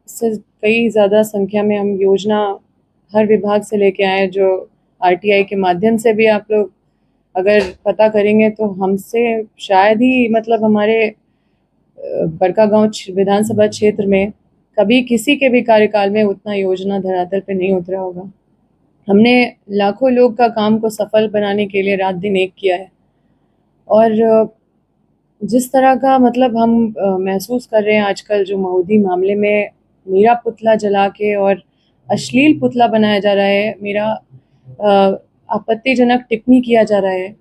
से कई ज़्यादा संख्या में हम योजना हर विभाग से लेके आए हैं, जो आरटीआई के माध्यम से भी आप लोग अगर पता करेंगे तो हमसे शायद ही मतलब हमारे बड़कागांव विधानसभा क्षेत्र में कभी किसी के भी कार्यकाल में उतना योजना धरातल पे नहीं उतरा होगा। हमने लाखों लोग का काम को सफल बनाने के लिए रात दिन एक किया है। और जिस तरह का मतलब हम महसूस कर रहे हैं आजकल, जो मऊदी मामले में मेरा पुतला जला के और अश्लील पुतला बनाया जा रहा है, मेरा आपत्तिजनक टिप्पणी किया जा रहा है,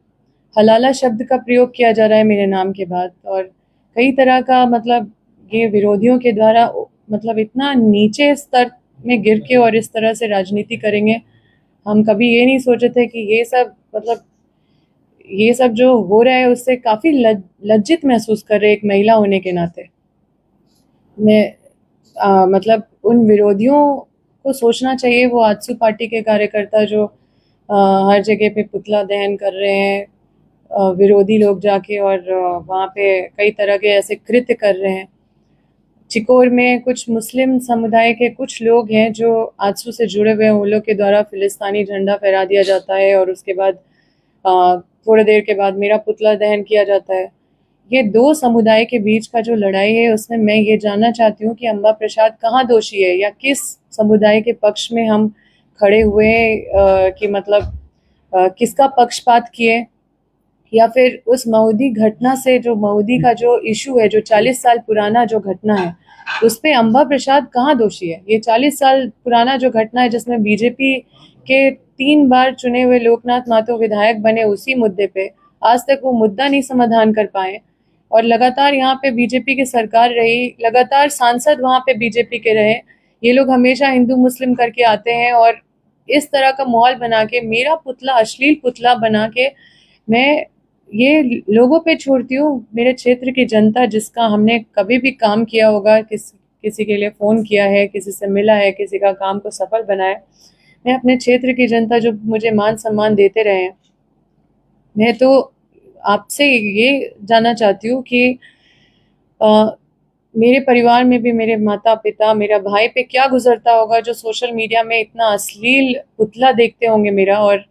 हलाला शब्द का प्रयोग किया जा रहा है मेरे नाम के बाद, और कई तरह का मतलब ये विरोधियों के द्वारा मतलब इतना नीचे स्तर में गिर के और इस तरह से राजनीति करेंगे। हम कभी ये नहीं सोचे थे कि ये सब मतलब ये सब जो हो रहा है उससे काफ़ी लज्जित महसूस कर रहे एक महिला होने के नाते। मैं मतलब उन विरोधियों को सोचना चाहिए, वो आजसू पार्टी के कार्यकर्ता जो हर जगह पे पुतला दहन कर रहे हैं, विरोधी लोग जाके और वहाँ पे कई तरह के ऐसे कृत्य कर रहे हैं। चिकोर में कुछ मुस्लिम समुदाय के कुछ लोग हैं जो आजसू से जुड़े हुए हैं, उन लोग के द्वारा फिलिस्तानी झंडा फहरा दिया जाता है और उसके बाद थोड़ी देर के बाद मेरा पुतला दहन किया जाता है। ये दो समुदाय के बीच का जो लड़ाई है उसमें मैं ये जानना चाहती हूँ कि अम्बा प्रसाद कहाँ दोषी है, या किस समुदाय के पक्ष में हम खड़े हुए कि मतलब किसका पक्षपात किए, या फिर उस मऊदी घटना से, जो मऊदी का जो इशू है, जो 40 साल पुराना जो घटना है, उस पे अम्बा प्रसाद कहाँ दोषी है। ये 40 साल पुराना जो घटना है जिसमें बीजेपी के 3 बार चुने हुए लोकनाथ महतो विधायक बने, उसी मुद्दे पे आज तक वो मुद्दा नहीं समाधान कर पाए, और लगातार यहाँ पे बीजेपी की सरकार रही, लगातार सांसद वहाँ पे बीजेपी के रहे। ये लोग हमेशा हिंदू मुस्लिम करके आते हैं और इस तरह का माहौल बना के, मेरा पुतला अश्लील पुतला बना के, मैं ये लोगों पे छोड़ती हूँ। मेरे क्षेत्र की जनता, जिसका हमने कभी भी काम किया होगा, किसी के लिए फ़ोन किया है, किसी से मिला है, किसी का काम को सफल बनाया, मैं अपने क्षेत्र की जनता जो मुझे मान सम्मान देते रहे हैं, मैं तो आपसे ये जानना चाहती हूँ कि मेरे परिवार में भी मेरे माता पिता, मेरा भाई पे क्या गुजरता होगा जो सोशल मीडिया में इतना अश्लील पुतला देखते होंगे मेरा, और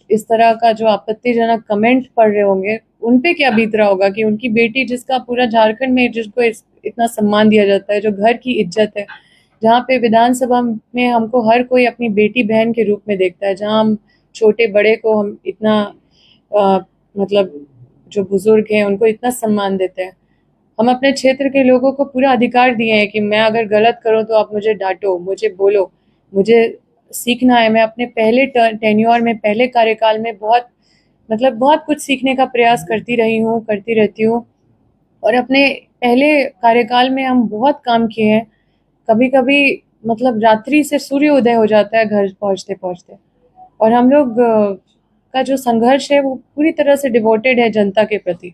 इस तरह का जो आपत्तिजनक कमेंट पढ़ रहे होंगे, उन पे क्या बीत रहा होगा कि उनकी बेटी, जिसका पूरा झारखंड में जिसको इतना सम्मान दिया जाता है, जो घर की इज्जत है, जहाँ पे विधानसभा में हमको हर कोई अपनी बेटी बहन के रूप में देखता है, जहाँ हम छोटे बड़े को हम इतना मतलब जो बुजुर्ग हैं उनको इतना सम्मान देते हैं। हम अपने क्षेत्र के लोगों को पूरा अधिकार दिए हैं कि मैं अगर गलत करूं तो आप मुझे डांटो, मुझे बोलो, मुझे सीखना है। मैं अपने पहले टेन्योर में, पहले कार्यकाल में बहुत मतलब बहुत कुछ सीखने का प्रयास करती रही हूँ, करती रहती हूँ, और अपने पहले कार्यकाल में हम बहुत काम किए हैं। कभी कभी मतलब रात्रि से सूर्य उदय हो जाता है घर पहुँचते पहुँचते, और हम लोग का जो संघर्ष है वो पूरी तरह से डिवोटेड है जनता के प्रति।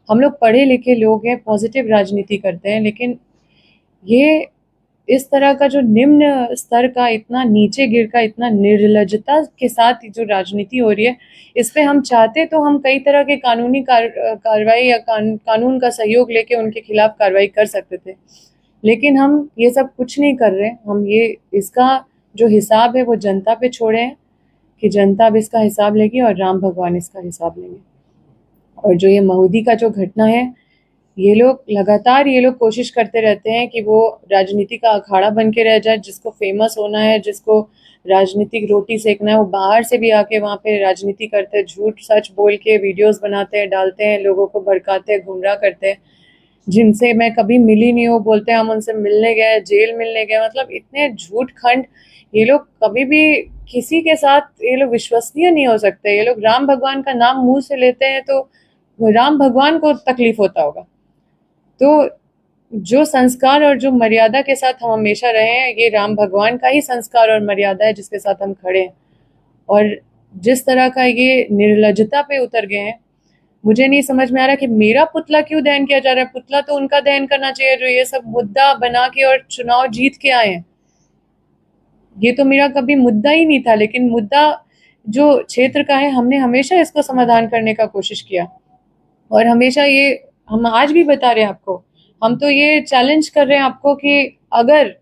हम लोग पढ़े लिखे लोग हैं, पॉजिटिव राजनीति करते हैं, लेकिन ये इस तरह का जो निम्न स्तर का, इतना नीचे गिर का, इतना निर्लज्जता के साथ जो राजनीति हो रही है, इस पे हम चाहते तो हम कई तरह के कानूनी कार्रवाई या कानून का सहयोग लेके उनके खिलाफ कार्रवाई कर सकते थे, लेकिन हम ये सब कुछ नहीं कर रहे। हम ये इसका जो हिसाब है वो जनता पे छोड़े हैं कि जनता अब इसका हिसाब लेगी और राम भगवान इसका हिसाब लेंगे। और जो ये मऊदी का जो घटना है, ये लोग लगातार ये लोग कोशिश करते रहते हैं कि वो राजनीति का अखाड़ा बन के रह जाए। जिसको फेमस होना है, जिसको राजनीतिक रोटी सेकना है, वो बाहर से भी आके वहाँ पे राजनीति करते हैं, झूठ सच बोल के वीडियोस बनाते हैं, डालते हैं, लोगों को भड़काते हैं, गुमराह करते हैं। जिनसे मैं कभी मिली नहीं हूँ, बोलते हैं हम उनसे मिलने गए, जेल मिलने गए, मतलब इतने झूठ खंड। ये लोग कभी भी किसी के साथ, ये लोग विश्वसनीय नहीं हो सकते। ये लोग राम भगवान का नाम मुंह से लेते हैं तो राम भगवान को तकलीफ होता होगा। तो जो संस्कार और जो मर्यादा के साथ हम हमेशा रहे हैं, ये राम भगवान का ही संस्कार और मर्यादा है जिसके साथ हम खड़े हैं। और जिस तरह का ये निर्लज्जता पे उतर गए हैं, मुझे नहीं समझ में आ रहा कि मेरा पुतला क्यों दहन किया जा रहा है। पुतला तो उनका दहन करना चाहिए जो ये सब मुद्दा बना के और चुनाव जीत के आए हैं। ये तो मेरा कभी मुद्दा ही नहीं था, लेकिन मुद्दा जो क्षेत्र का है, हमने हमेशा इसको समाधान करने का कोशिश किया, और हमेशा ये हम आज भी बता रहे हैं आपको, हम तो ये चैलेंज कर रहे हैं आपको कि अगर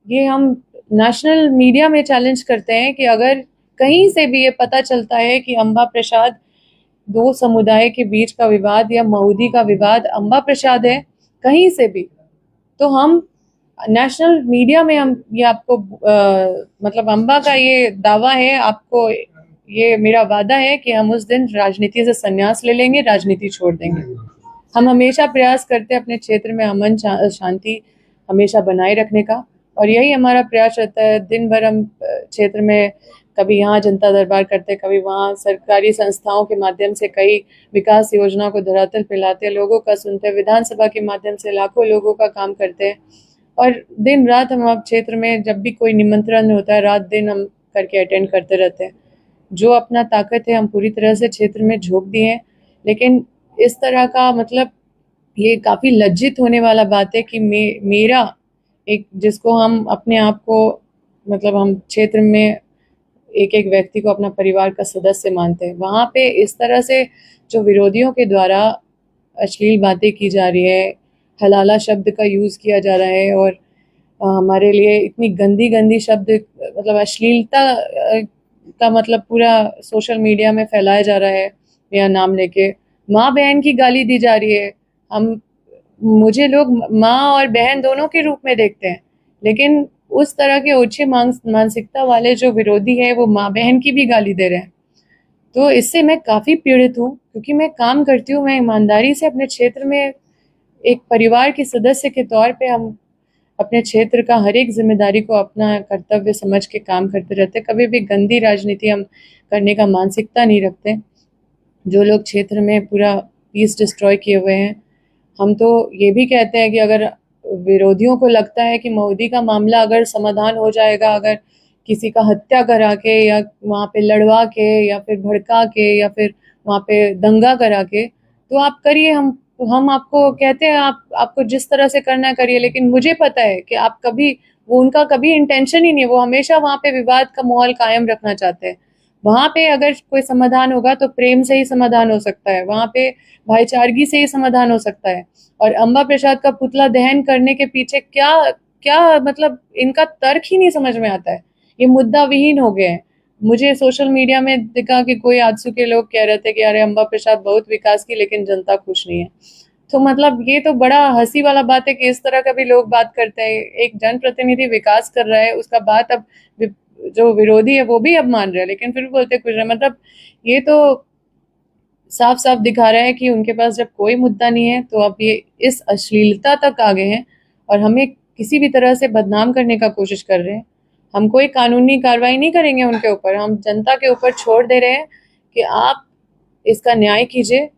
ये हम नेशनल मीडिया में चैलेंज करते हैं कि अगर कहीं से भी ये पता चलता है कि अम्बा प्रसाद दो समुदाय के बीच का विवाद या मऊदी का विवाद अम्बा प्रसाद है कहीं से भी, तो हम नेशनल मीडिया में हम ये आपको मतलब अम्बा का ये दावा है, आपको ये मेरा वादा है कि हम उस दिन राजनीति से संन्यास ले लेंगे, राजनीति छोड़ देंगे। हम हमेशा प्रयास करते हैं अपने क्षेत्र में अमन शांति हमेशा बनाए रखने का, और यही हमारा प्रयास रहता है। दिन भर हम क्षेत्र में कभी यहाँ जनता दरबार करते, कभी वहाँ सरकारी संस्थाओं के माध्यम से कई विकास योजना को धरातल पे लाते, लोगों का सुनते, विधानसभा के माध्यम से लाखों लोगों का काम करते हैं, और दिन रात हम अब क्षेत्र में जब भी कोई निमंत्रण होता है रात दिन हम करके अटेंड करते रहते हैं। जो अपना ताकत है हम पूरी तरह से क्षेत्र में झोंक दिए हैं, लेकिन इस तरह का मतलब ये काफ़ी लज्जित होने वाला बात है कि मेरा एक जिसको हम अपने आप को मतलब हम क्षेत्र में एक एक व्यक्ति को अपना परिवार का सदस्य मानते हैं, वहाँ पे इस तरह से जो विरोधियों के द्वारा अश्लील बातें की जा रही है, हलाला शब्द का यूज़ किया जा रहा है, और हमारे लिए इतनी गंदी गंदी शब्द मतलब अश्लीलता का मतलब पूरा सोशल मीडिया में फैलाया जा रहा है, मेरा नाम लेके माँ बहन की गाली दी जा रही है। हम मुझे लोग माँ और बहन दोनों के रूप में देखते हैं, लेकिन उस तरह के ओछे मानसिकता वाले जो विरोधी है वो माँ बहन की भी गाली दे रहे हैं। तो इससे मैं काफ़ी पीड़ित हूँ, क्योंकि मैं काम करती हूँ, मैं ईमानदारी से अपने क्षेत्र में एक परिवार के सदस्य के तौर पे हम अपने क्षेत्र का हर एक जिम्मेदारी को अपना कर्तव्य समझ के काम करते रहते, कभी भी गंदी राजनीति हम करने का मानसिकता नहीं रखते। जो लोग क्षेत्र में पूरा पीस डिस्ट्रॉय किए हुए हैं, हम तो ये भी कहते हैं कि अगर विरोधियों को लगता है कि मऊदी का मामला अगर समाधान हो जाएगा, अगर किसी का हत्या करा के या वहाँ पे लड़वा के या फिर भड़का के या फिर वहाँ पे दंगा करा के, तो आप करिए, हम आपको कहते हैं आपको जिस तरह से करना है करिए, लेकिन मुझे पता है कि आप कभी वो उनका कभी इंटेंशन ही नहीं है, वो हमेशा वहाँ पे विवाद का माहौल कायम रखना चाहते हैं। वहाँ पे अगर कोई समाधान होगा तो प्रेम से ही समाधान हो सकता है, वहाँ पे भाईचारगी से ही समाधान हो सकता है। और अम्बा प्रसाद का पुतला दहन करने के पीछे क्या क्या मतलब इनका तर्क ही नहीं समझ में आता है, ये मुद्दा विहीन हो गए हैं। मुझे सोशल मीडिया में दिखा कि कोई आजसू के लोग कह रहे थे कि अरे अम्बा प्रसाद बहुत विकास की लेकिन जनता खुश नहीं है। तो मतलब ये तो बड़ा हंसी वाला बात है कि इस तरह का भी लोग बात करते हैं। एक जनप्रतिनिधि विकास कर रहा है, उसका बात अब जो विरोधी है वो भी अब मान रहे हैं, लेकिन फिर बोलते कुछ नहीं। मतलब ये तो साफ साफ दिखा रहा है कि उनके पास जब कोई मुद्दा नहीं है तो अब ये इस अश्लीलता तक आ गए हैं और हमें किसी भी तरह से बदनाम करने का कोशिश कर रहे हैं। हम कोई कानूनी कार्रवाई नहीं करेंगे उनके ऊपर, हम जनता के ऊपर छोड़ दे रहे हैं कि आप इसका न्याय कीजिए।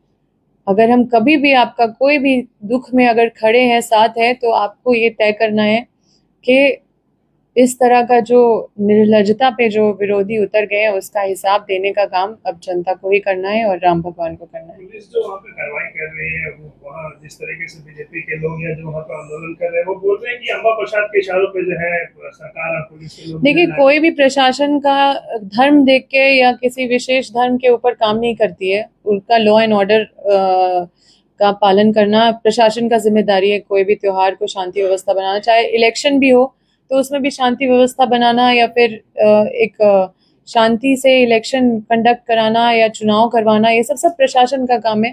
अगर हम कभी भी आपका कोई भी दुख में अगर खड़े हैं, साथ है, तो आपको ये तय करना है कि इस तरह का जो निर्लजता पे जो विरोधी उतर गए हैं उसका हिसाब देने का काम अब जनता को ही करना है और राम भगवान को करना है। पुलिस जो वहाँ पे कार्रवाई कर रही है, वो वहाँ जिस तरीके से बीजेपी के लोग या जो वहाँ पे आंदोलन कर रहे हैं वो बोल रहे हैं कि अम्बा प्रसाद के इशारों पे जो है सरकार और पुलिस के लोग। देखिए, कोई भी प्रशासन का धर्म देख के या किसी विशेष धर्म के ऊपर काम नहीं करती है, उनका लॉ एंड ऑर्डर का पालन करना प्रशासन का जिम्मेदारी है। कोई भी त्योहार को शांति व्यवस्था बनाना, चाहे इलेक्शन भी हो तो उसमें भी शांति व्यवस्था बनाना या फिर एक शांति से इलेक्शन कंडक्ट कराना या चुनाव करवाना, ये सब प्रशासन का काम है।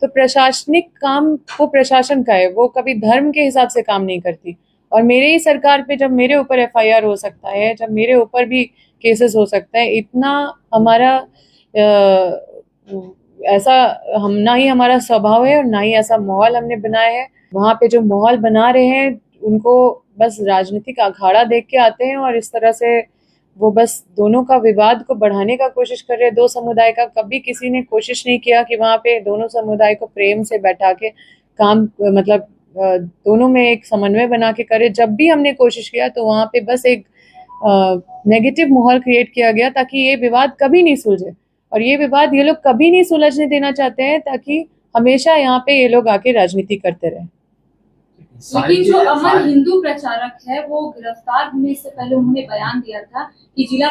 तो प्रशासनिक काम वो प्रशासन का है, वो कभी धर्म के हिसाब से काम नहीं करती। और मेरे ही सरकार पे जब मेरे ऊपर एफआईआर हो सकता है, जब मेरे ऊपर भी केसेस हो सकता है, इतना हमारा ऐसा हम ना ही हमारा स्वभाव है और ना ही ऐसा माहौल हमने बनाया है। वहाँ पे जो माहौल बना रहे हैं उनको बस राजनीतिक अखाड़ा देख के आते हैं और इस तरह से वो बस दोनों का विवाद को बढ़ाने का कोशिश कर रहे हैं, दो समुदाय का। कभी किसी ने कोशिश नहीं किया कि वहाँ पे दोनों समुदाय को प्रेम से बैठा के काम मतलब दोनों में एक समन्वय बना के करे। जब भी हमने कोशिश किया तो वहाँ पे बस एक नेगेटिव माहौल क्रिएट किया गया ताकि ये विवाद कभी नहीं सुलझे, और ये विवाद ये लोग कभी नहीं सुलझने देना चाहते हैं ताकि हमेशा यहाँ पे ये लोग आके राजनीति करते रहे। लेकिन जो अमर हिंदू प्रचारक है वो गिरफ्तार होने से पहले उन्होंने बयान दिया था कि जिला